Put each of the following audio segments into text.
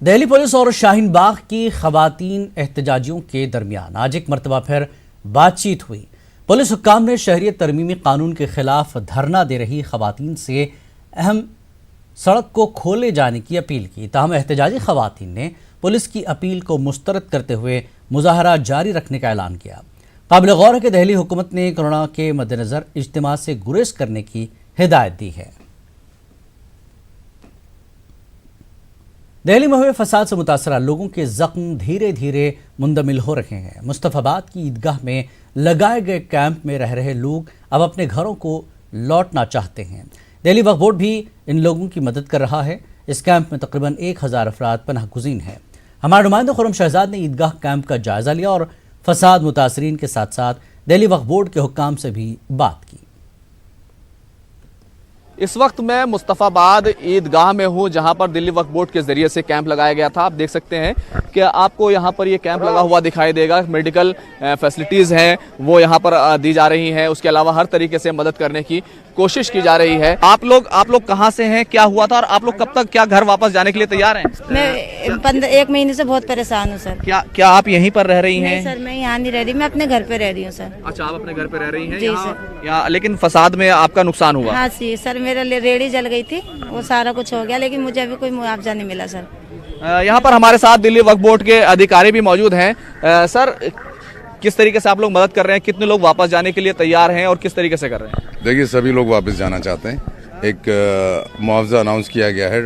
Delhi police और शाहीन बाग की खवातीन एहतजाजियों के दरमियान आज एक मरतबा फिर बातचीत हुई। पुलिस हुक्काम ने शहरियत तरमीमी कानून के खिलाफ धरना दे रही खवातीन से अहम सड़क को खोले जाने की अपील की। ताहम एहतजाजी खवातीन ने पुलिस की अपील को मुस्तरद करते हुए मुजाहरा जारी रखने का ऐलान किया। काबिल गौर है कि दिल्ली हुकूमत ने कोरोना के मद्देनजर इज्तिमा से गुरेज करने की हिदायत दी है। दिल्ली में हुए फसाद से मुतासरा लोगों के जख्म धीरे धीरे मुंदमिल हो रहे हैं। मुस्तफाबाद की ईदगाह में लगाए गए कैंप में रह रहे लोग अब अपने घरों को लौटना चाहते हैं। दिल्ली वक्फ बोर्ड भी इन लोगों की मदद कर रहा है। इस कैंप में तकरीबन 1000 अफराद पनाह गुज़ीन हैं। हमारे नुमाइंदा खुर्रम शहजाद ने ईदगाह कैंप का जायजा लिया और फसाद मुतासरीन के साथ साथ दिल्ली वक्फ बोर्ड के हुक्काम से भी बात की। इस वक्त मैं मुस्तफाबाद ईदगाह में हूं, जहां पर दिल्ली वक्फ बोर्ड के जरिए से कैंप लगाया गया था। आप देख सकते हैं कि आपको यहां पर ये कैंप लगा हुआ दिखाई देगा। मेडिकल फैसिलिटीज़ हैं वो यहां पर दी जा रही हैं। उसके अलावा हर तरीके से मदद करने की कोशिश की जा रही है। आप लोग कहां से हैं, क्या हुआ था और आप लोग कब तक क्या घर वापस जाने के लिए तैयार हैं? मैं 1 महीने से बहुत परेशान हूँ सर। क्या आप यहीं पर रह रही हैं? नहीं सर, मैं यहाँ नहीं रह रही, मैं अपने घर पे रह रही हूँ सर। अच्छा, आप अपने घर पे रह रही हैं? जी सर। यहाँ लेकिन फसाद में आपका नुकसान हुआ? हाँ जी सर, मेरा रेहड़ी जल गई थी, वो सारा कुछ हो गया, लेकिन मुझे अभी कोई मुआवजा नहीं मिला सर। यहाँ पर हमारे साथ दिल्ली वक्फ बोर्ड के अधिकारी भी मौजूद हैं। सर, किस तरीके से आप लोग मदद कर रहे हैं? कितने लोग वापस जाने के लिए तैयार हैं और किस तरीके से कर रहे हैं? देखिए, सभी लोग वापस जाना चाहते हैं। एक मुआवजा अनाउंस किया गया है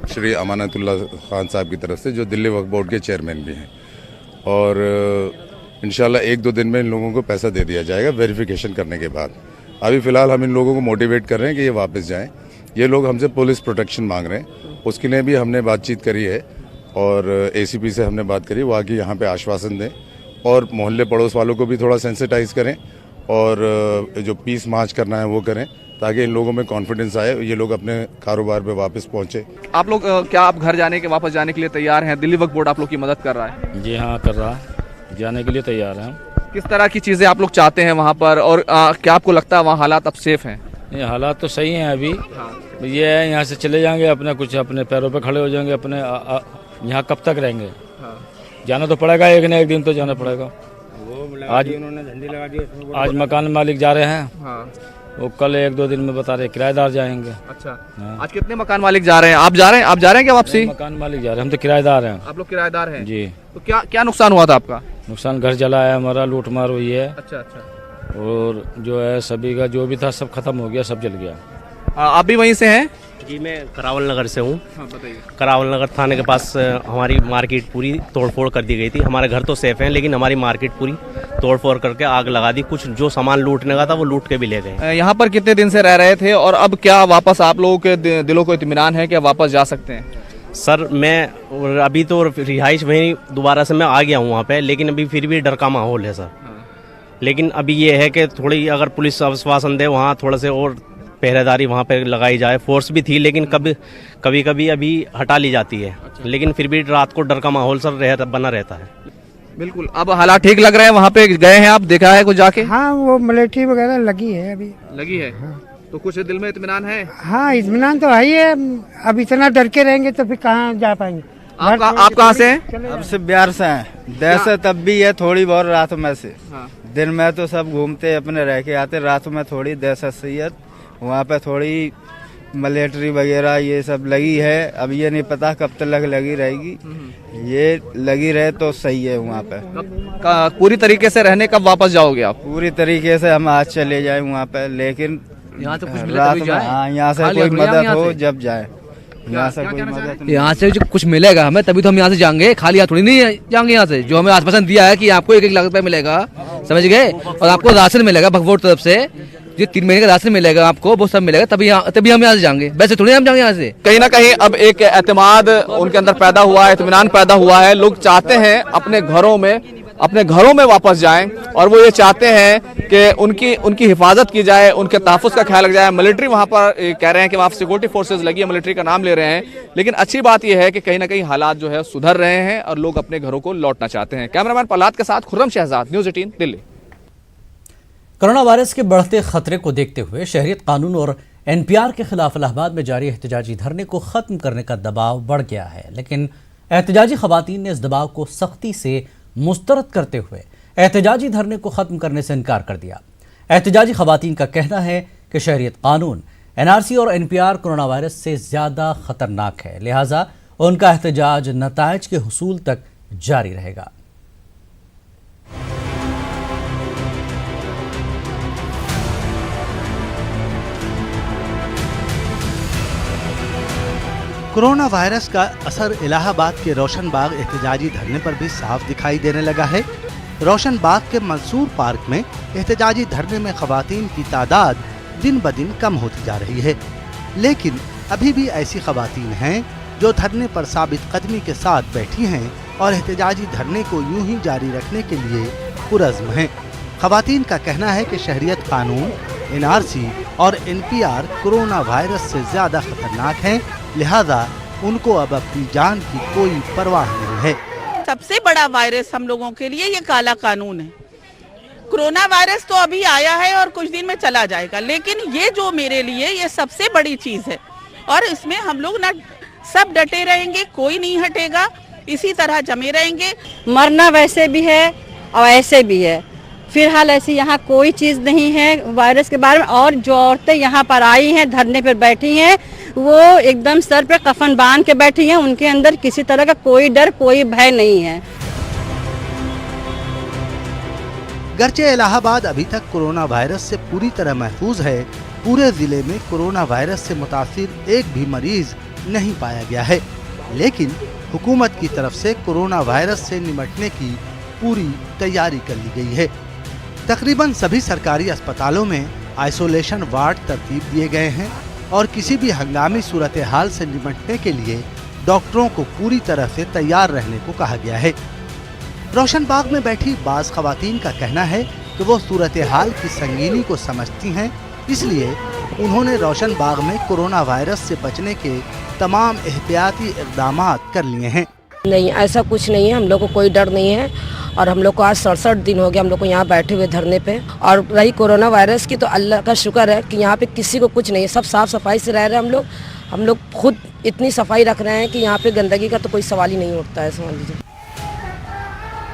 श्री अमानतुल्लाह खान साहब की तरफ से, जो दिल्ली वक्फ बोर्ड के चेयरमैन भी हैं, और इंशाल्लाह 1-2 दिन में इन लोगों को पैसा दे दिया जाएगा वेरिफिकेशन करने के बाद। अभी फ़िलहाल हम इन लोगों को मोटिवेट कर रहे हैं कि ये वापस जाएं। ये लोग हमसे पुलिस प्रोटेक्शन मांग रहे हैं, उसके लिए भी हमने बातचीत करी है और ACP से हमने बात करी, वो आके यहाँ पे आश्वासन दें और मोहल्ले पड़ोस वालों को भी थोड़ा सेंसिटाइज करें और जो पीस मार्च करना है वो करें, ताकि इन लोगों में कॉन्फिडेंस आए, ये लोग अपने कारोबार पे वापस पहुंचे। आप लोग क्या आप घर वापस जाने के लिए तैयार हैं? दिल्ली वक्फ बोर्ड आप लोग की मदद कर रहा है? जी हाँ, कर रहा है, जाने के लिए तैयार हैं। किस तरह की चीज़ें आप लोग चाहते हैं वहाँ पर, और क्या आपको लगता है वहाँ हालात अब सेफ हैं? ये हालात तो सही हैं अभी। ये है, यहाँ से चले जाएंगे, अपने पैरों पे खड़े हो जाएंगे, अपने यहाँ कब तक रहेंगे? जाना तो पड़ेगा, एक न एक दिन तो जाना पड़ेगा। आज उन्होंने झंडी लगा दी, आज मकान मालिक जा रहे हैं, वो कल 1-2 दिन में बता रहे किराएदार जाएंगे। अच्छा, आज कितने मकान मालिक जा रहे हैं? आप जा रहे हैं क्या वापसी? मकान मालिक जा रहे हैं, हम तो किराएदार हैं। आप लोग किराएदार हैं जी। तो क्या नुकसान हुआ था आपका? नुकसान, घर जला है हमारा, लूट मार हुई है। अच्छा, और जो है सभी का जो भी था सब खत्म हो गया, सब जल गया। आप भी वहीं से हैं? जी, मैं करावल नगर से हूँ। बताइए। करावल नगर थाने के पास हमारी मार्केट पूरी तोड़फोड़ कर दी गई थी। हमारे घर तो सेफ हैं, लेकिन हमारी मार्केट पूरी तोड़फोड़ करके आग लगा दी। कुछ जो सामान लूटने का था वो लूट के भी ले गए। यहाँ पर कितने दिन से रह रहे थे और अब क्या वापस आप लोगों के दिलों को इत्मीनान है कि वापस जा सकते हैं? सर, मैं अभी तो रिहाइश वहीं दोबारा से मैं आ गया हूँ वहाँ पे, लेकिन अभी फिर भी डर का माहौल है सर। लेकिन अभी ये है कि थोड़ी अगर पुलिस आश्वासन दे, वहाँ थोड़ा से और पहरेदारी वहाँ पे लगाई जाए। फोर्स भी थी, लेकिन कभी अभी हटा ली जाती है। लेकिन फिर भी रात को डर का माहौल सर बना रहता है। बिल्कुल। अब हालात ठीक लग रहे हैं? वहाँ पे गए हैं आप, देखा है कुछ जाके? हाँ, वो मलेठी वगैरह लगी है, अभी लगी है। हाँ। तो कुछ दिल में इत्मीनान है? हाँ, इत्मीनान तो है ही है। अब इतना डर के रहेंगे तो फिर कहाँ जा पाएंगे। आप कहाँ से हैं? अब से बिहार से हैं। दहशत तब भी है थोड़ी बहुत, रात में से। दिन में तो सब घूमते अपने रह के आते, रात में थोड़ी दहशत सही है। वहाँ पे थोड़ी मिलिट्री वगैरह ये सब लगी है। अब ये नहीं पता कब तक लगी रहेगी, ये लगी रहे तो सही है। वहाँ पे पूरी तरीके से रहने कब वापस जाओगे आप? पूरी तरीके से हम आज चले जाए वहाँ पे, लेकिन यहाँ से कुछ रात में यहाँ से कोई मदद हो जब जाए। यहाँ से कोई मदद, यहाँ से जो कुछ मिलेगा हमें तभी तो हम यहाँ से जाएंगे, खाली हाथ थोड़ी नहीं जाएंगे। यहाँ से जो हमें आश्वासन दिया है कि आपको 1-1 लाख रुपए मिलेगा, समझ गए, और आपको राशन मिलेगा वक्फ बोर्ड तरफ से, जो 3 महीने का राशन मिलेगा आपको, वो सब मिलेगा, तभी हम यहाँ से जाएंगे। वैसे थोड़ी हम जाएंगे यहाँ से। कहीं ना कहीं अब एक एतमाद उनके अंदर पैदा हुआ है, इत्मीनान पैदा हुआ है। लोग चाहते हैं अपने घरों में वापस जाएं, और वो ये चाहते हैं कि उनकी हिफाजत की जाए, उनके तहफ़्फ़ुज़ का ख्याल रखा जाए। मिलिट्री वहाँ पर कह रहे हैं कि वहाँ सिक्योरिटी फोर्सेज लगी है, मिलिट्री का नाम ले रहे हैं, लेकिन अच्छी बात यह है कि कहीं ना कहीं हालात जो है सुधर रहे हैं और लोग अपने घरों को लौटना चाहते हैं। कैमरामैन प्रहलाद के साथ Khurram Shahzad, news 18 Delhi. Corona virus के बढ़ते खतरे को देखते हुए शहरियत कानून और NPR के खिलाफ इलाहाबाद में जारी एहतजाजी धरने को खत्म करने का दबाव बढ़ गया है, लेकिन एहतजाजी खवातीन ने इस दबाव को सख्ती से मुस्तरद करते हुए एहतजाजी धरने को ख़त्म करने से इनकार कर दिया। एहतजाजी खवातीन का कहना है कि शहरियत कानून, NRC और NPR कोरोना वायरस से ज़्यादा ख़तरनाक है, लिहाजा उनका एहतजाज नताइज के हुसूल तक जारी रहेगा। कोरोना वायरस का असर इलाहाबाद के रोशन बाग एहतजाजी धरने पर भी साफ दिखाई देने लगा है। रोशन बाग के मंसूर पार्क में एहतजाजी धरने में खवातीन की तादाद दिन ब दिन कम होती जा रही है, लेकिन अभी भी ऐसी खवातीन हैं जो धरने पर साबित कदमी के साथ बैठी हैं और एहतजाजी धरने को यूं ही जारी रखने के लिए पुरज़्म हैं। खवातीन का कहना है कि शहरियत कानून, NRC और NPR कोरोना वायरस से ज़्यादा खतरनाक हैं, लिहाजा उनको अब अपनी जान की कोई परवाह नहीं है। सबसे बड़ा वायरस हम लोगों के लिए ये काला कानून है। कोरोना वायरस तो अभी आया है और कुछ दिन में चला जाएगा, लेकिन ये जो मेरे लिए ये सबसे बड़ी चीज है और इसमें हम लोग ना सब डटे रहेंगे, कोई नहीं हटेगा, इसी तरह जमे रहेंगे। मरना वैसे भी है और ऐसे भी है, फिलहाल ऐसी यहाँ कोई चीज़ नहीं है वायरस के बारे में। और जो औरतें यहाँ पर आई हैं, धरने पर बैठी हैं, वो एकदम सर पे कफन बांध के बैठी हैं, उनके अंदर किसी तरह का कोई डर, कोई भय नहीं है। गर्चे इलाहाबाद अभी तक कोरोना वायरस से पूरी तरह महफूज है, पूरे जिले में कोरोना वायरस से मुतासिर एक भी मरीज नहीं पाया गया है, लेकिन हुकूमत की तरफ से कोरोना वायरस से निपटने की पूरी तैयारी कर ली गई है। तकरीबन सभी सरकारी अस्पतालों में आइसोलेशन वार्ड तरतीब दिए गए हैं और किसी भी हंगामी सूरत हाल से निपटने के लिए डॉक्टरों को पूरी तरह से तैयार रहने को कहा गया है। रोशन बाग में बैठी बाज खवातीन का कहना है कि वो सूरत हाल की संगीनी को समझती हैं, इसलिए उन्होंने रोशन बाग में कोरोना वायरस से बचने के तमाम एहतियाती इक़दाम कर लिए हैं। नहीं, ऐसा कुछ नहीं है, हम लोग को कोई डर नहीं है और हम लोग को आज 67 दिन हो गया हम लोग को यहाँ बैठे हुए धरने पे। और रही कोरोना वायरस की, तो अल्लाह का शुक्र है कि यहाँ पे किसी को कुछ नहीं है, सब साफ सफाई से रह रहे हैं। हम लोग खुद इतनी सफाई रख रहे हैं कि यहाँ पे गंदगी का तो कोई सवाल ही नहीं उठता है, समझ लीजिए।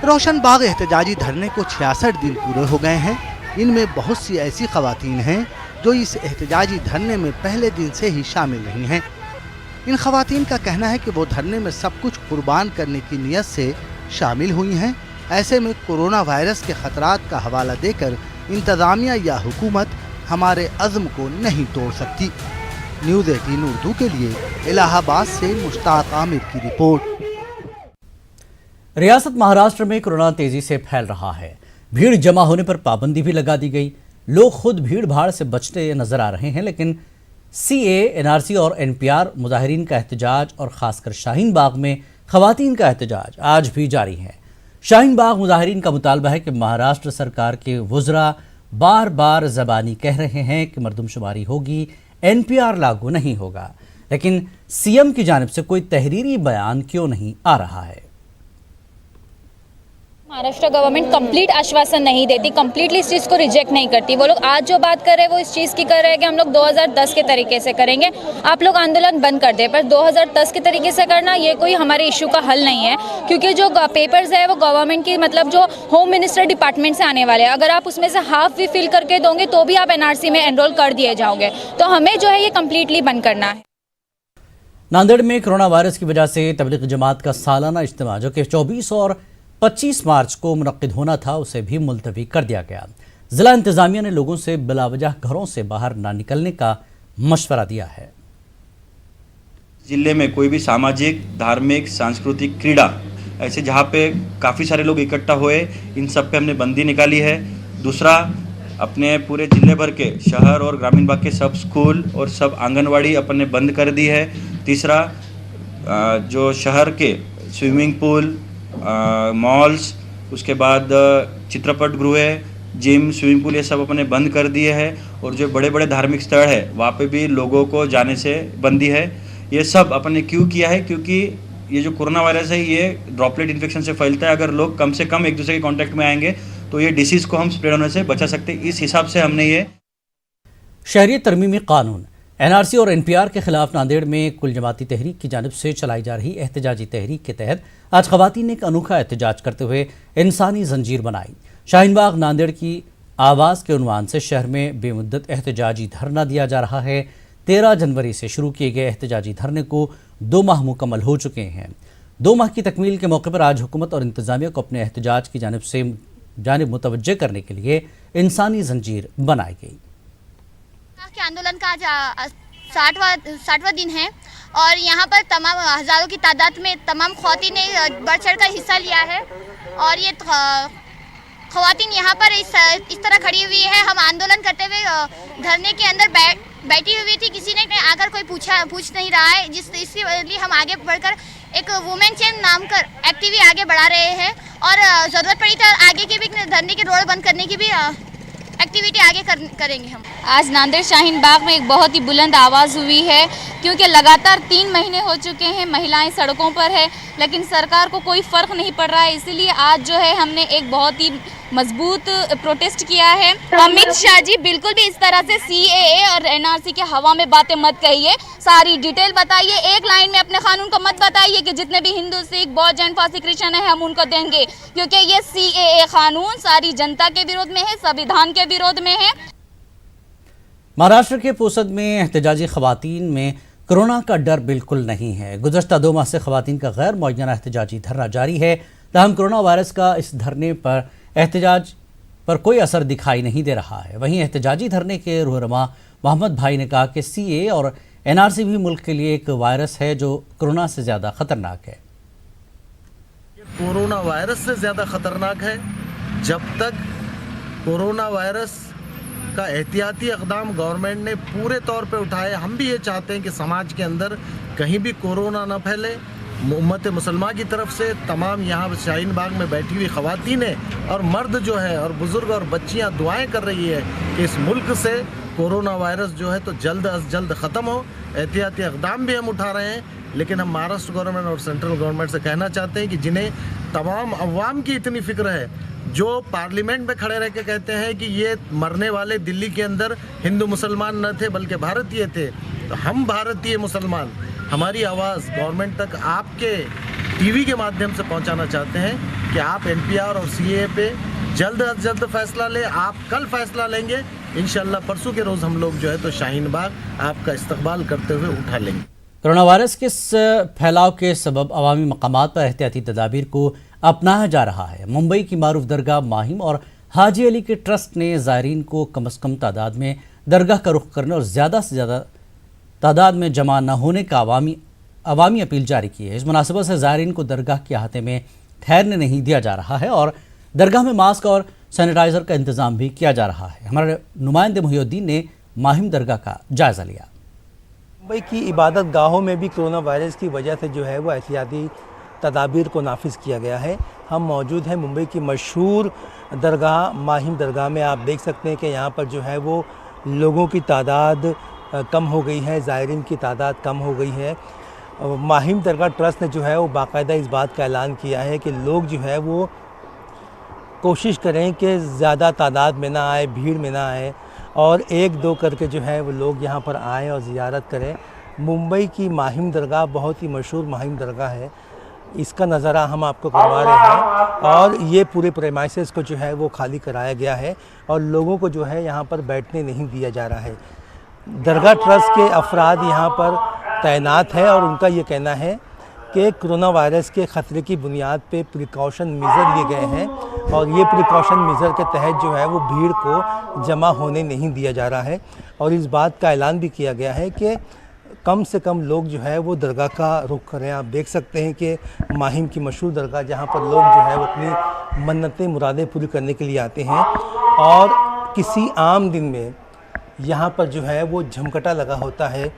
रोशन बाग एहतजाजी धरने को 66 दिन पूरे हो गए हैं। इनमें बहुत सी ऐसी खवातीन हैं जो इस एहतजाजी धरने में पहले दिन से ही शामिल नहीं हैं। इन खवातीन का कहना है कि वो धरने में सब कुछ कुर्बान करने की नीयत से शामिल हुई हैं। ऐसे में कोरोना वायरस के खतरात का हवाला देकर इंतज़ामिया या हुकूमत हमारे अज़्म को नहीं तोड़ सकती। न्यूज़ 18 उर्दू के लिए इलाहाबाद से मुश्ताक आमिर की रिपोर्ट। रियासत महाराष्ट्र में कोरोना तेजी से फैल रहा है। भीड़ जमा होने पर पाबंदी भी लगा दी गई। लोग खुद भीड़ भाड़ से बचते नजर आ रहे हैं, लेकिन CA, NRC और NPR मुजाहिरीन का एहतजाज और खासकर शाहीन बाग में खवातीन का एहतजाज आज भी जारी है। शाहीन बाग मुजाहिरीन का मुतालबा है कि महाराष्ट्र सरकार के वुज़रा बार बार ज़बानी कह रहे हैं कि मरदमशुमारी होगी, NPR लागू नहीं होगा, लेकिन CM की जानिब से कोई तहरीरी बयान क्यों नहीं आ रहा है। महाराष्ट्र गवर्नमेंट कंप्लीट आश्वासन नहीं देती, कंप्लीटली इस चीज़ को रिजेक्ट नहीं करती। वो लोग आज जो बात कर रहे हैं वो इस चीज़ की कर रहे हैं कि हम लोग 2010 के तरीके से करेंगे, आप लोग आंदोलन बंद कर दें। पर 2010 के तरीके से करना ये कोई हमारे इशू का हल नहीं है, क्योंकि जो पेपर्स है वो गवर्नमेंट की, मतलब जो होम मिनिस्टर डिपार्टमेंट से आने वाले हैं, अगर आप उसमें से हाफ भी फिल करके दोगे तो भी आप NRC में एनरोल कर दिए जाओगे। तो हमें जो है ये कम्प्लीटली बंद करना है। नांदेड़ में कोरोना वायरस की वजह से तबलीग जमात का सालाना इज्तिमा जो कि 24 और 25 मार्च को मुनक्किद होना था, उसे भी मुलतवी कर दिया गया। जिला इंतजामिया ने लोगों से बिलावजह घरों से बाहर ना निकलने का मशवरा दिया है। जिले में कोई भी सामाजिक, धार्मिक, सांस्कृतिक, क्रीड़ा ऐसे जहाँ पे काफ़ी सारे लोग इकट्ठा हुए, इन सब पे हमने बंदी निकाली है। दूसरा, अपने पूरे जिले भर के शहर और ग्रामीण भाग के सब स्कूल और सब आंगनवाड़ी अपन ने बंद कर दी है। तीसरा, जो शहर के स्विमिंग पूल, मॉल्स, उसके बाद चित्रपट गृह, जिम, स्विमिंग पूल, ये सब अपने बंद कर दिए हैं। और जो बड़े बड़े धार्मिक स्थल है वहाँ पे भी लोगों को जाने से बंदी है। ये सब अपन ने क्यों किया है? क्योंकि ये जो कोरोना वायरस है ये ड्रॉपलेट इन्फेक्शन से फैलता है। अगर लोग कम से कम एक दूसरे के कांटेक्ट में आएंगे तो ये डिसीज़ को हम स्प्रेड होने से बचा सकते हैं। इस हिसाब से हमने ये शहरी तरमीमी कानून एनआरसी और एनपीआर के खिलाफ नांदेड़ में कुल जमाती तहरीक की जानिब से चलाई जा रही एहतजाजी तहरीक के तहत आज खवातीन ने एक अनोखा एहतजाज करते हुए इंसानी जंजीर बनाई। शाहीनबाग नांदेड़ की आवाज़ के उन्वान से शहर में बेमुद्दत एहतजाजी धरना दिया जा रहा है। 13 जनवरी से शुरू किए गए एहतजाजी धरने को 2 माह मुकम्मल हो चुके हैं। 2 माह की तकमील के मौके पर आज हुकूमत और इंतजामिया को अपने एहतजाज की जानिब मुतवज्जे करने के लिए इंसानी जंजीर बनाई गई। के आंदोलन का आज 60वां दिन है और यहाँ पर तमाम हज़ारों की तादाद में तमाम ख़वातीन ने बढ़ चढ़ कर हिस्सा लिया है और ये ख़वातीन यहाँ पर इस तरह खड़ी हुई है। हम आंदोलन करते हुए धरने के अंदर बैठी हुई थी, किसी ने आकर कोई पूछ नहीं रहा है, इसलिए हम आगे बढ़कर एक वुमेन चेन नाम कर एक्टिविटी आगे बढ़ा रहे हैं और ज़रूरत पड़ी तो आगे की भी धरने के रोड बंद करने की भी एक्टिविटी आगे करेंगे हम। आज नांदेड़ शाहीन बाग में एक बहुत ही बुलंद आवाज़ हुई है क्योंकि लगातार 3 महीने हो चुके हैं महिलाएं सड़कों पर है, लेकिन सरकार को कोई फ़र्क नहीं पड़ रहा है। इसीलिए आज जो है हमने एक बहुत ही मजबूत प्रोटेस्ट किया है। अमित शाह जी बिल्कुल भी इस तरह से CAA और NRC के हवा में बातें मत कहिए, सारी डिटेल बताइए, एक लाइन में अपने कानून को मत बताइए कि जितने भी हिंदू सिख बौद्ध जैन पारसी क्रिश्चियन है हम उनको देंगे, क्योंकि ये CAA कानून सारी जनता के विरोध में है, संविधान के विरोध में है। महाराष्ट्र के पोसद में एहतजाजी खवातीन में कोरोना का डर बिल्कुल नहीं है। गुज़श्ता 2 माह से खवातीन का गैर मुअय्यना एहतजाजी धरना जारी है। ताहम कोरोना वायरस का इस धरने पर एहतजाज पर कोई असर दिखाई नहीं दे रहा है। वहीं एहतजाजी धरने के रहनुमा मोहम्मद भाई ने कहा कि CAA और NRC भी मुल्क के लिए एक वायरस है जो कोरोना से ज़्यादा ख़तरनाक है। कोरोना वायरस से ज़्यादा ख़तरनाक है। जब तक कोरोना वायरस का एहतियाती इक़दाम गवर्नमेंट ने पूरे तौर पे उठाए, हम भी ये चाहते हैं कि समाज के अंदर कहीं भी कोरोना न फैले। उम्मत मुसलमान की तरफ से तमाम यहाँ शाहीन बाग में बैठी हुई ख़वातीनें और मर्द जो है और बुज़ुर्ग और बच्चियाँ दुआएं कर रही है कि इस मुल्क से कोरोना वायरस जो है तो जल्द अज जल्द ख़त्म हो। एहतियाती इक़दाम भी हम उठा रहे हैं, लेकिन हम महाराष्ट्र गवर्नमेंट और सेंट्रल गवर्नमेंट से कहना चाहते हैं कि जिन्हें तमाम अवाम की इतनी फ़िक्र है, जो पार्लियामेंट में खड़े रह के कहते हैं कि ये मरने वाले दिल्ली के अंदर हिंदू मुसलमान न थे बल्कि भारतीय थे, तो हम भारतीय मुसलमान हमारी आवाज़ गवर्नमेंट तक आपके टीवी के माध्यम से पहुंचाना चाहते हैं कि आप NPR और CAA पे जल्द अज जल्द फैसला लें। आप कल फैसला लेंगे, इंशाल्लाह परसों के रोज़ हम लोग जो है तो शाहीन बाग आपका इस्तकबाल करते हुए उठा लेंगे। कोरोना वायरस के फैलाव के सबब अवामी मकामात पर एहतियाती तदाबीर को अपनाया जा रहा है। मुंबई की मारूफ दरगाह माहिम और हाजी अली के ट्रस्ट ने ज़ायरीन को कम अज़ कम तादाद में दरगाह का रुख करने और ज़्यादा से ज़्यादा तादाद में जमा न होने का अवामी अपील जारी की है। इस मुनासिबत से ज़ायरीन को दरगाह के अहाते में ठहरने नहीं दिया जा रहा है और दरगाह में मास्क और सैनिटाइज़र का इंतज़ाम भी किया जा रहा है। हमारे नुमाइंदे मुहिउद्दीन ने माहिम दरगाह का जायज़ा लिया। मुंबई की इबादत गाहों में भी कोरोना वायरस की वजह से जो है वो एहतियाती तदाबीर को नाफिज किया गया है। हम मौजूद हैं मुंबई की मशहूर दरगाह माहिम दरगाह में। आप देख सकते हैं कि यहाँ पर जो है वो लोगों की तादाद कम हो गई है, ज़ायरीन की तादाद कम हो गई है। माहिम दरगाह ट्रस्ट ने जो है वो बाकायदा इस बात का ऐलान किया है कि लोग जो है वो कोशिश करें कि ज़्यादा तादाद में ना आए, भीड़ में ना आए और 1-2 करके जो है वो लोग यहाँ पर आएँ और ज़ियारत करें। मुंबई की माहिम दरगाह बहुत ही मशहूर माहिम दरगाह है, इसका नज़ारा हम आपको करवा रहे हैं और ये पूरे प्रेमाइसेस को जो है वो खाली कराया गया है और लोगों को जो है यहाँ पर बैठने नहीं दिया जा रहा है। दरगाह ट्रस्ट के अफराद यहाँ पर तैनात है और उनका ये कहना है कि कोरोना वायरस के ख़तरे की बुनियाद पे प्रिकॉशन मेज़र लिए गए हैं और ये प्रिकॉशन मेज़र के तहत जो है वो भीड़ को जमा होने नहीं दिया जा रहा है और इस बात का ऐलान भी किया गया है कि कम से कम लोग जो है वो दरगाह का रुख करें। आप देख सकते हैं कि माहिम की मशहूर दरगाह जहाँ पर लोग जो है वो अपनी मन्नतें मुरादें पूरी करने के लिए आते हैं और किसी आम दिन में यहाँ पर जो है वो झमकटा लगा होता है।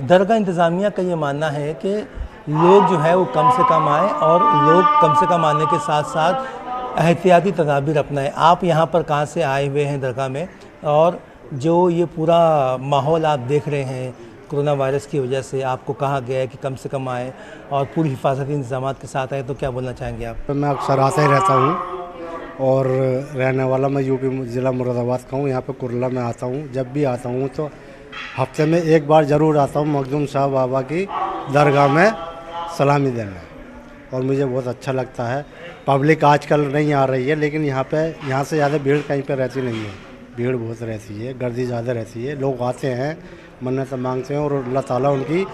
दरगाह इंतज़ामिया का ये मानना है कि लोग जो है वो कम से कम आए और लोग कम से कम आने के साथ साथ एहतियाती तदाबीर अपनाएं। आप यहाँ पर कहाँ से आए हुए हैं दरगाह में और जो ये पूरा माहौल आप देख रहे हैं कोरोना वायरस की वजह से, आपको कहा गया है कि कम से कम आए और पूरी हिफाजती इंतजाम के साथ आए, तो क्या बोलना चाहेंगे आप? मैं अक्सर आता ही रहता हूँ और रहने वाला मैं यूपी ज़िला मुरादाबाद का हूँ। यहाँ पे कुरला में आता हूँ। जब भी आता हूँ तो हफ्ते में एक बार ज़रूर आता हूँ मखदूम साहब बाबा की दरगाह में सलामी देने, और मुझे बहुत अच्छा लगता है। पब्लिक आजकल नहीं आ रही है, लेकिन यहाँ से ज़्यादा भीड़ कहीं पे रहती नहीं है। भीड़ बहुत रहती है, गर्दी ज़्यादा रहती है, लोग आते हैं, मन्नत मांगते हैं और अल्लाह ताला उनकी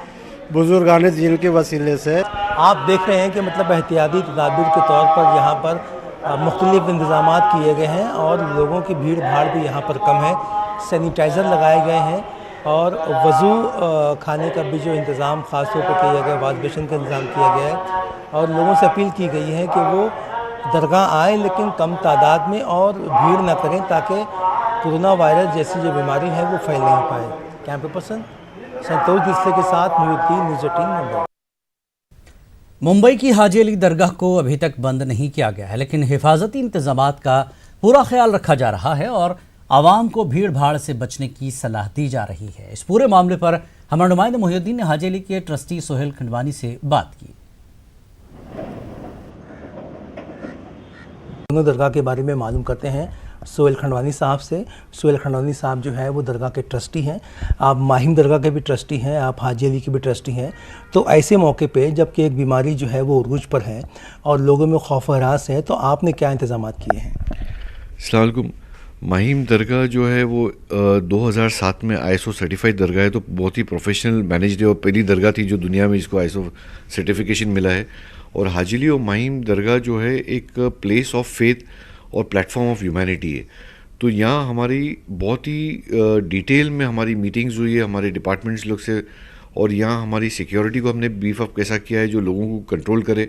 बुजुर्गाने दीन के वसीले से। आप देख रहे हैं कि मतलब एहतियाती तदाबीर के तौर पर यहाँ पर मुख्तलिफ इंतजाम किए गए हैं और लोगों की भीड़ भाड़ भी यहाँ पर कम है। सैनिटाइज़र लगाए गए हैं और वज़ू खाने का भी जो इंतज़ाम ख़ास तौर पर किया गया, वाश बेसिन का इंतज़ाम किया गया है और लोगों से अपील की गई है कि वो दरगाह आएँ लेकिन कम तादाद में और भीड़ ना करें ताकि कोरोना वायरस जैसी जो बीमारी है वो फैल नहीं पाए। कैमरा पर्सन संतोष दिसले के साथ न्यूज़ 18 मुंबई। मुंबई की हाजी अली दरगाह को अभी तक बंद नहीं किया गया है, लेकिन हिफाजती इंतजामात का पूरा ख्याल रखा जा रहा है और आवाम को भीड़ भाड़ से बचने की सलाह दी जा रही है। इस पूरे मामले पर हमारे नुमाइंदे मोहिउद्दीन ने हाजी अली के ट्रस्टी सोहेल खंडवानी से बात की। दोनों दरगाह के बारे में मालूम करते हैं सोहेल खंडवानी साहब से। सोहेल खंडवानी साहब जो है वो दरगाह के ट्रस्टी हैं, आप माहिम दरगाह के भी ट्रस्टी हैं, आप हाजी अली के भी ट्रस्टी हैं। तो ऐसे मौके पे जबकि एक बीमारी जो है वो उरूज पर है और लोगों में खौफ हरास है, तो आपने क्या इंतजाम किए हैं? अस्सलाम वालेकुम। माहिम दरगाह जो है वो 2007 में ISO सर्टिफाइड दरगाह है, तो बहुत ही प्रोफेशनल मैनेज्ड है और पहली दरगाह थी जो दुनिया में जिसको ISO सर्टिफिकेशन मिला है। और हाजी अली और माहिम दरगाह जो है एक प्लेस ऑफ फेथ और प्लेटफॉर्म ऑफ ह्यूमैनिटी है। तो यहाँ हमारी बहुत ही डिटेल में हमारी मीटिंग्स हुई है हमारे डिपार्टमेंट्स लोग से, और यहाँ हमारी सिक्योरिटी को हमने बीफ अप कैसा किया है जो लोगों को कंट्रोल करे।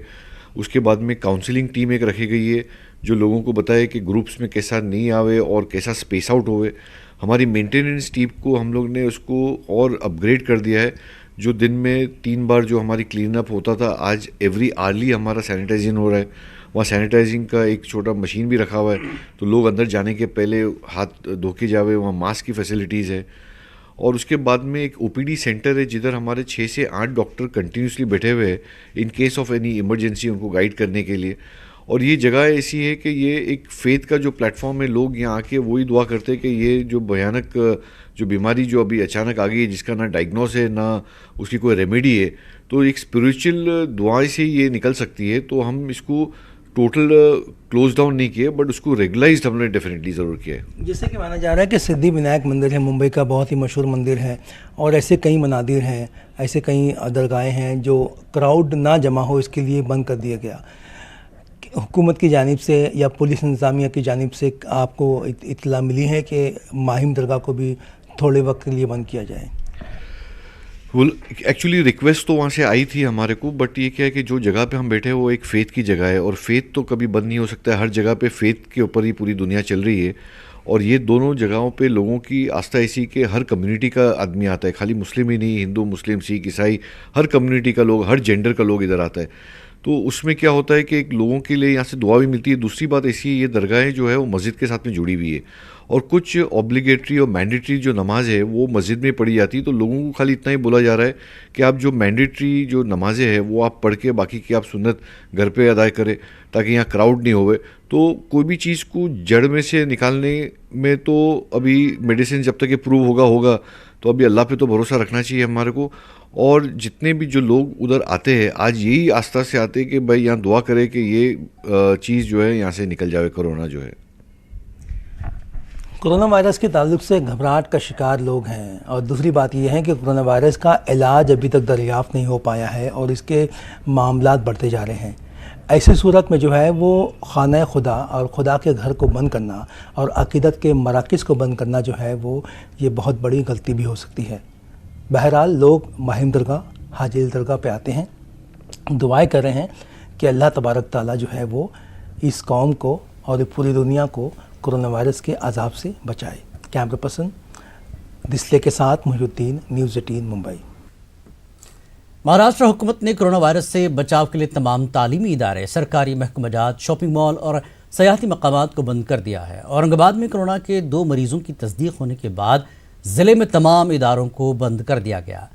उसके बाद में काउंसलिंग टीम एक रखी गई है जो लोगों को बताए कि ग्रुप्स में कैसा नहीं आवे और कैसा स्पेस आउट होवे। हमारी मेंटेनेंस टीम को हम लोग ने उसको और अपग्रेड कर दिया है, जो दिन में 3 बार जो हमारी क्लीन अप होता था आज एवरी आर्ली हमारा सैनिटाइजिंग हो रहा है। वहाँ सैनिटाइजिंग का एक छोटा मशीन भी रखा हुआ है, तो लोग अंदर जाने के पहले हाथ धो के जावे। वहाँ मास्क की फैसिलिटीज़ है और उसके बाद में एक OPD सेंटर है जिधर हमारे 6 से 8 डॉक्टर कंटिन्यूसली बैठे हुए हैं in case of any emergency उनको गाइड करने के लिए। और ये जगह ऐसी है कि ये एक फेथ का जो प्लेटफॉर्म है, लोग यहाँ आके वही दुआ करते हैं कि ये जो भयानक जो बीमारी जो अभी अचानक आ गई है जिसका ना डायग्नोस है ना उसकी कोई रेमेडी है, तो एक स्पिरिचुअल दुआएं से ये निकल सकती है। तो हम इसको टोटल क्लोज डाउन नहीं किए बट उसको रेगुलाइज्ड हमने डेफिनेटली ज़रूर किया है। जैसे कि माना जा रहा है कि सिद्धि विनायक मंदिर है, मुंबई का बहुत ही मशहूर मंदिर है और ऐसे कई मनादिर हैं, ऐसे कई दरगाहें हैं जो क्राउड ना जमा हो इसके लिए बंद कर दिया गया। हुकूमत की जानिब से या पुलिस इंतज़ामिया की जानिब से आपको इत्तला मिली है कि माहिम दरगाह को भी थोड़े वक्त के लिए बंद किया जाए? एक्चुअली रिक्वेस्ट तो वहाँ से आई थी हमारे को, बट ये क्या है कि जो जगह पे हम बैठे हैं वो एक फ़ेथ की जगह है और फेथ तो कभी बंद नहीं हो सकता है। हर जगह पे फेथ के ऊपर ही पूरी दुनिया चल रही है और ये दोनों जगहों पे लोगों की आस्था ऐसी कि हर कम्युनिटी का आदमी आता है, खाली मुस्लिम ही नहीं, हिंदू मुस्लिम सिख ईसाई हर कम्युनिटी का लोग, हर जेंडर का लोग इधर आता है। तो उसमें क्या होता है कि एक लोगों के लिए यहाँ से दुआ भी मिलती है। दूसरी बात ऐसी है ये दरगाहें जो है वो मस्जिद के साथ में जुड़ी हुई है और कुछ ऑब्लिगेटरी और मैंडेटरी जो नमाज है वो मस्जिद में पढ़ी जाती है। तो लोगों को खाली इतना ही बोला जा रहा है कि आप जो मैंडेटरी जो नमाजें हैं वो आप पढ़ के बाकी की आप सुन्नत घर पे अदा करें ताकि यहाँ क्राउड नहीं होवे। तो कोई भी चीज़ को जड़ में से निकालने में तो अभी मेडिसिन जब तक ये प्रूव होगा तो अभी अल्लाह पे तो भरोसा रखना चाहिए हमारे को। और जितने भी जो लोग उधर आते हैं आज यही आस्था से आते हैं कि भाई यहाँ दुआ करें कि ये चीज़ जो है यहाँ से निकल जाए, कोरोना जो है। कोरोना वायरस के ताल्लुक से घबराहट का शिकार लोग हैं और दूसरी बात यह है कि कोरोना वायरस का इलाज अभी तक दरियाफ़्त नहीं हो पाया है और इसके मामलात बढ़ते जा रहे हैं। ऐसी सूरत में जो है वो खाना खुदा और खुदा के घर को बंद करना और अक़ीदत के मराकिज़ को बंद करना जो है वो ये बहुत बड़ी गलती भी हो सकती है। बहरहाल लोग माहिम दरगाह, हाजी अली दरगाह पे आते हैं, दुआएं कर रहे हैं कि अल्लाह तबारक ताला जो है वो इस कौम को और पूरी दुनिया को कोरोना वायरस के अजाब से बचाए। कैमरा पर्सन दिसले के साथ मोहिउद्दीन, न्यूज़ 18 मुंबई। महाराष्ट्र हुकूमत ने कोरोना वायरस से बचाव के लिए तमाम तालीमी इदारे, सरकारी महकमात, शॉपिंग मॉल और सयाहती मकामात को बंद कर दिया है। औरंगाबाद में कोरोना के 2 मरीजों की तस्दीक होने के बाद ज़िले में तमाम इदारों को बंद कर दिया गया।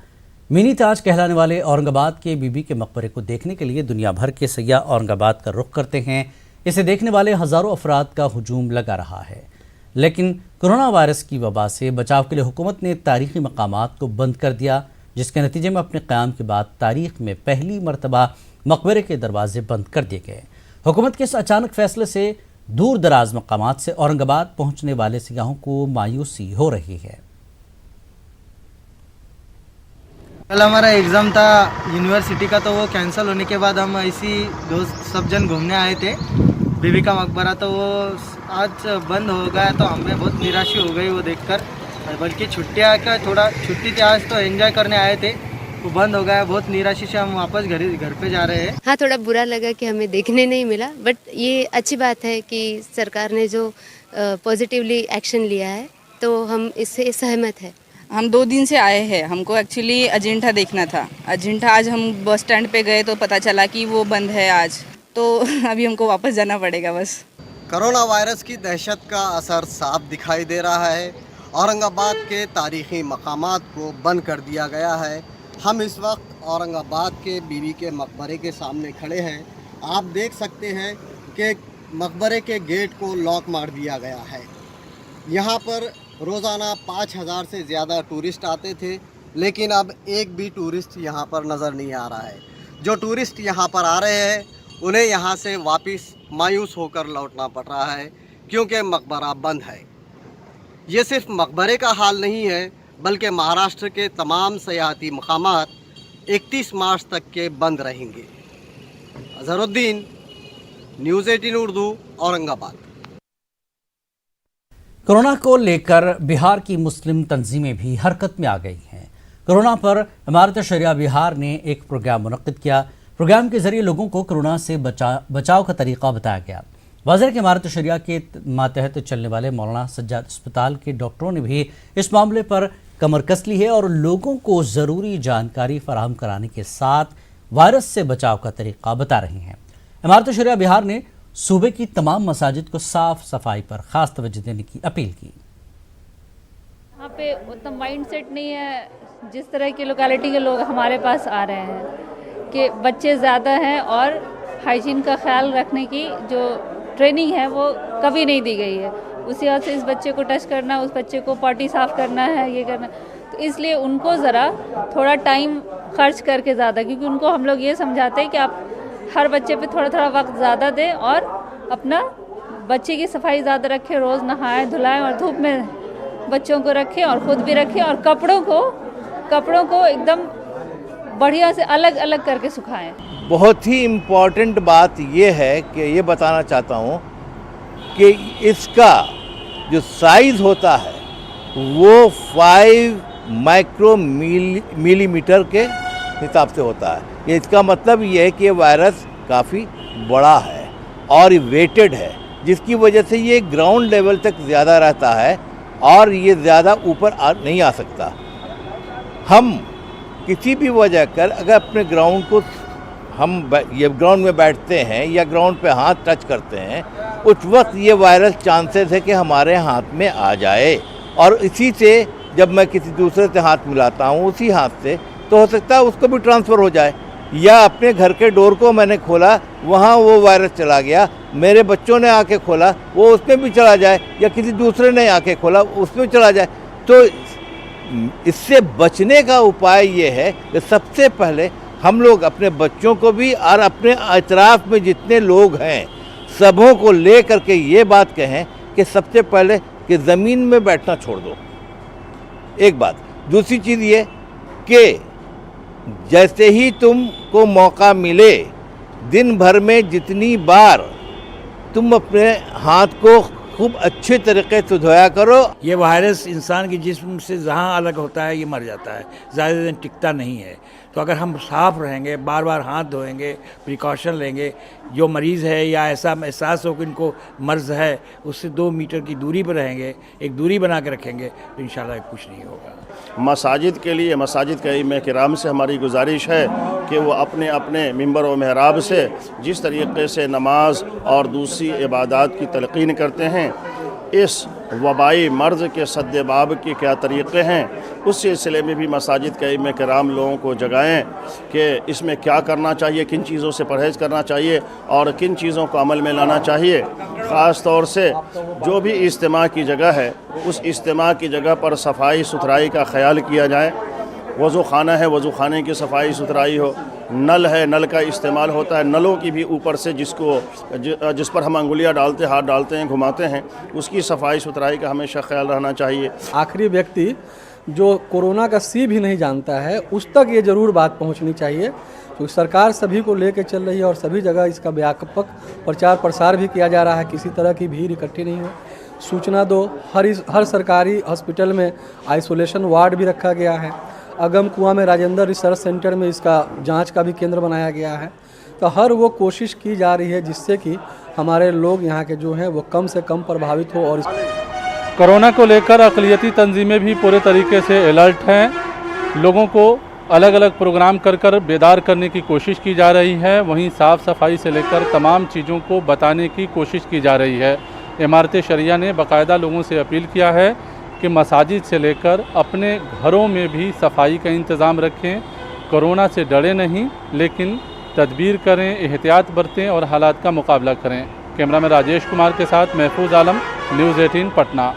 मिनी ताज कहलाने वाले औरंगाबाद के बीबी के मकबरे को देखने के लिए दुनिया भर के सयाह औरंगाबाद का रुख करते हैं। इसे देखने वाले हज़ारों अफराद का हुजूम लगा रहा है। लेकिन कोरोना वायरस की वबा से बचाव के लिए हुकूमत ने तारीखी मकामात को बंद कर दिया, जिसके नतीजे में अपने क़याम के बाद तारीख में पहली मरतबा मकबरे के दरवाजे बंद कर दिए गए। हुकूमत के इस अचानक फैसले से दूर दराज मकामात से औरंगाबाद पहुंचने वाले सियाहों को मायूसी हो रही है। कल हमारा एग्ज़ाम था यूनिवर्सिटी का, तो वो कैंसिल होने के बाद हम ऐसी दोस्त सब जन घूमने आए थे बीबी का मकबरा, तो वो आज बंद हो गया तो हमें बहुत निराशा हो गई वो देखकर। बल्कि छुट्टियाँ का थोड़ा छुट्टी थी आज, तो एंजॉय करने आए थे, वो बंद हो गया। बहुत निराशा से हम वापस घर पे जा रहे हैं। हाँ, थोड़ा बुरा लगा कि हमें देखने नहीं मिला, बट ये अच्छी बात है कि सरकार ने जो पॉजिटिवली एक्शन लिया है, तो हम इससे सहमत है। हम 2 दिन से आए हैं, हमको एक्चुअली अजिंठा देखना था। अजिंठा आज हम बस स्टैंड पे गए तो पता चला कि वो बंद है आज, तो अभी हमको वापस जाना पड़ेगा बस। कोरोना वायरस की दहशत का असर साफ दिखाई दे रहा है। औरंगाबाद के तारीख़ी मकामात को बंद कर दिया गया है। हम इस वक्त औरंगाबाद के बीबी के मकबरे के सामने खड़े हैं। आप देख सकते हैं कि मकबरे के गेट को लॉक मार दिया गया है। यहाँ पर रोज़ाना 5000 से ज़्यादा टूरिस्ट आते थे, लेकिन अब एक भी टूरिस्ट यहाँ पर नज़र नहीं आ रहा है। जो टूरिस्ट यहाँ पर आ रहे हैं उन्हें यहाँ से वापस मायूस होकर लौटना पड़ रहा है, क्योंकि मकबरा बंद है। ये सिर्फ मकबरे का हाल नहीं है, बल्कि महाराष्ट्र के तमाम सयाहती मकामात 31 मार्च तक के बंद रहेंगे। अजहरुद्दीन, न्यूज़ 18 उर्दू, औरंगाबाद। कोरोना को लेकर बिहार की मुस्लिम तंजीमें भी हरकत में आ गई हैं। कोरोना पर इमारत शरिया बिहार ने एक प्रोग्राम मुनक्किद किया। प्रोग्राम के जरिए लोगों को कोरोना से बचाव का तरीका बताया गया। वज़ीर की इमारत शरिया के मातहत चलने वाले मौलाना सज्जाद अस्पताल के डॉक्टरों ने भी इस मामले पर कमर कस ली है और लोगों को ज़रूरी जानकारी फराहम कराने के साथ वायरस से बचाव का तरीका बता रही हैं। इमारत शरिया बिहार ने सूबे की तमाम मसाजिद को साफ सफाई पर खास तवज्जो देने की अपील की। यहाँ पे उतना माइंड सेट नहीं है, जिस तरह की लोकेलिटी के लोग हमारे पास आ रहे हैं कि बच्चे ज़्यादा हैं और हाइजीन का ख्याल रखने की जो ट्रेनिंग है वो कभी नहीं दी गई है। उसी वजह से इस बच्चे को टच करना, उस बच्चे को पॉटी साफ़ करना है, ये करना, तो इसलिए उनको ज़रा थोड़ा टाइम खर्च करके ज़्यादा, क्योंकि उनको हम लोग ये समझाते हैं कि आप हर बच्चे पे थोड़ा थोड़ा वक्त ज़्यादा दें और अपना बच्चे की सफाई ज़्यादा रखें, रोज़ नहाएं धुलाएं और धूप में बच्चों को रखें और ख़ुद भी रखें और कपड़ों को एकदम बढ़िया से अलग अलग करके सुखाएं। बहुत ही इम्पॉर्टेंट बात ये है कि ये बताना चाहता हूँ कि इसका जो साइज़ होता है वो 5 माइक्रो मिलीमीटर के हिसाब से होता है। ये इसका मतलब ये है कि ये वायरस काफ़ी बड़ा है और वेटेड है, जिसकी वजह से ये ग्राउंड लेवल तक ज़्यादा रहता है और ये ज़्यादा ऊपर नहीं आ सकता। हम किसी भी वजह कर अगर अपने ग्राउंड को ये ग्राउंड में बैठते हैं या ग्राउंड पे हाथ टच करते हैं, उस वक्त ये वायरस चांसेस है कि हमारे हाथ में आ जाए और इसी से जब मैं किसी दूसरे से हाथ मिलाता हूँ उसी हाथ से, तो हो सकता है उसको भी ट्रांसफ़र हो जाए। या अपने घर के डोर को मैंने खोला, वहाँ वो वायरस चला गया, मेरे बच्चों ने आके खोला, वो उसमें भी चला जाए, या किसी दूसरे ने आके खोला उसमें चला जाए। तो इससे बचने का उपाय ये है कि सबसे पहले हम लोग अपने बच्चों को भी और अपने अतराफ में जितने लोग हैं सबों को ले करके ये बात कहें कि सबसे पहले कि ज़मीन में बैठना छोड़ दो, एक बात। दूसरी चीज़ ये कि जैसे ही तुमको मौका मिले, दिन भर में जितनी बार तुम अपने हाथ को खूब अच्छे तरीके से धोया करो। ये वायरस इंसान के जिस्म से जहाँ अलग होता है ये मर जाता है, ज़्यादा दिन टिकता नहीं है। तो अगर हम साफ़ रहेंगे, बार बार हाथ धोएंगे, प्रिकॉशन लेंगे, जो मरीज़ है या ऐसा एहसास हो कि इनको मर्ज़ है उससे 2 मीटर की दूरी पर रहेंगे, एक दूरी बना के रखेंगे, तो इंशाल्लाह कुछ नहीं होगा। मसाजिद के लिए मसाजिद के इमाम किराम से हमारी गुजारिश है कि वो अपने अपने मिंबर व महराब से जिस तरीके से नमाज और दूसरी इबादत की तलकीन करते हैं, इस वबाई मर्ज़ के सद्देबाब के क्या तरीक़े हैं, उस सिलसिले में भी मसाजिद के इमाम किराम लोगों को जगाएं कि इसमें क्या करना चाहिए, किन चीज़ों से परहेज़ करना चाहिए और किन चीज़ों को अमल में लाना चाहिए। ख़ास तौर से जो भी इज्तिमा की जगह है, उस इज्तिमा की जगह पर सफाई सुथराई का ख्याल किया जाए। वज़ू खाना है, वज़ू खाने की सफाई सुथराई हो। नल है, नल का इस्तेमाल होता है, नलों की भी ऊपर से जिस पर हम अंगुलियां डालते, हाथ डालते हैं, घुमाते हैं, उसकी सफाई सुथराई का हमेशा ख्याल रहना चाहिए। आखिरी व्यक्ति जो कोरोना का सी भी नहीं जानता है, उस तक ये ज़रूर बात पहुंचनी चाहिए, क्योंकि सरकार सभी को लेकर चल रही है और सभी जगह इसका व्यापक प्रचार प्रसार भी किया जा रहा है। किसी तरह की भीड़ इकट्ठी नहीं हो, सूचना दो। हर सरकारी हॉस्पिटल में आइसोलेशन वार्ड भी रखा गया है। अगम कुआं में राजेंद्र रिसर्च सेंटर में इसका जांच का भी केंद्र बनाया गया है। तो हर वो कोशिश की जा रही है जिससे कि हमारे लोग यहाँ के जो हैं वो कम से कम प्रभावित हो। और कोरोना को लेकर अक़लियती तंजीमें भी पूरे तरीके से अलर्ट हैं। लोगों को अलग अलग प्रोग्राम कर बेदार करने की कोशिश की जा रही है। वहीं साफ़ सफाई से लेकर तमाम चीज़ों को बताने की कोशिश की जा रही है। इमारत शरिया ने बाकायदा लोगों से अपील किया है कि मसाजिद से लेकर अपने घरों में भी सफाई का इंतज़ाम रखें। कोरोना से डरे नहीं, लेकिन तदबीर करें, एहतियात बरतें और हालात का मुकाबला करें। कैमरामैन राजेश कुमार के साथ महफूज आलम, न्यूज़ 18 पटना।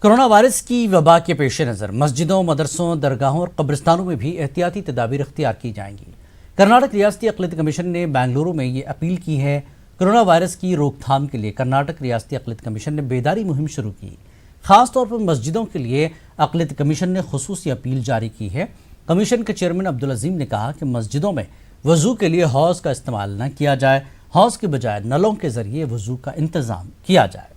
कोरोना वायरस की वबा के पेश नज़र मस्जिदों, मदरसों, दरगाहों और कब्रिस्तानों में भी एहतियाती तदाबीर इख्तियार की जाएंगी। कर्नाटक रियासती अक़लियती कमीशन ने बेंगलुरु में ये अपील की है। कोरोना वायरस की रोकथाम के लिए कर्नाटक रियासती अक़लियती कमीशन ने बेदारी मुहिम शुरू की। ख़ास तौर पर मस्जिदों के लिए अक़लियती कमीशन ने खुसूसी अपील जारी की है। कमीशन के चेयरमैन अब्दुल अजीम ने कहा कि मस्जिदों में वज़ू के लिए हौज़ का इस्तेमाल न किया जाए, हौज़ के बजाय नलों के ज़रिए वज़ू का इंतज़ाम किया जाए।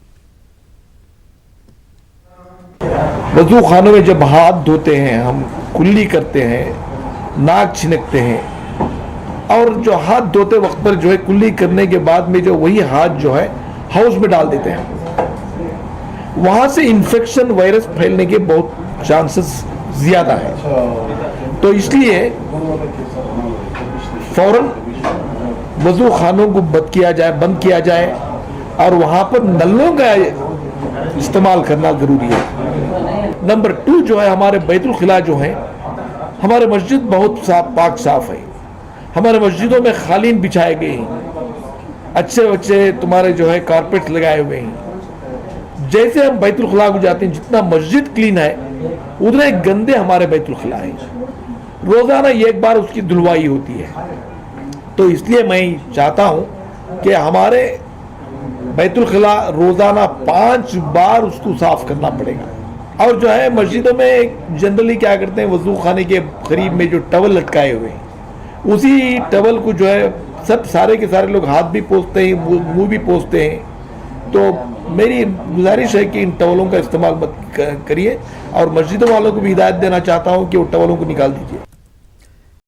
वज़ू खानों में जब हाथ धोते हैं, हम कुल्ली करते हैं, नाक छिनकते हैं, और जो हाथ धोते वक्त पर जो है कुल्ली करने के बाद में जो वही हाथ जो है हौज़ में डाल देते हैं, वहाँ से इन्फेक्शन वायरस फैलने के बहुत चांसेस ज़्यादा है। तो इसलिए फ़ौरन वज़ू खानों को बंद किया जाए और वहाँ पर नलों का इस्तेमाल करना ज़रूरी है। नंबर 2 जो है, हमारे बैतुल खिला जो है, हमारे मस्जिद बहुत पाक साफ है। हमारे मस्जिदों में खालीन बिछाए गए हैं, अच्छे तुम्हारे जो है कारपेट लगाए हुए हैं। जैसे हम बैतुल खिला को जाते हैं, जितना मस्जिद क्लीन है उतने गंदे हमारे बैतुल खिला है। रोज़ाना एक बार उसकी धुलवाई होती है। तो इसलिए मैं चाहता हूँ कि हमारे बैतुल खिला रोज़ाना 5 बार उसको साफ करना पड़ेगा। और जो है मस्जिदों में जनरली क्या करते हैं, वज़ू खाने के करीब में जो टवल लटकाए हुए हैं, उसी टवल को जो है सब सारे के सारे लोग हाथ भी पोंछते हैं, मुंह भी पोंछते हैं। तो मेरी गुजारिश है कि इन टवलों का इस्तेमाल मत करिए और मस्जिदों वालों को भी हिदायत देना चाहता हूँ कि वो टवलों को निकाल दीजिए।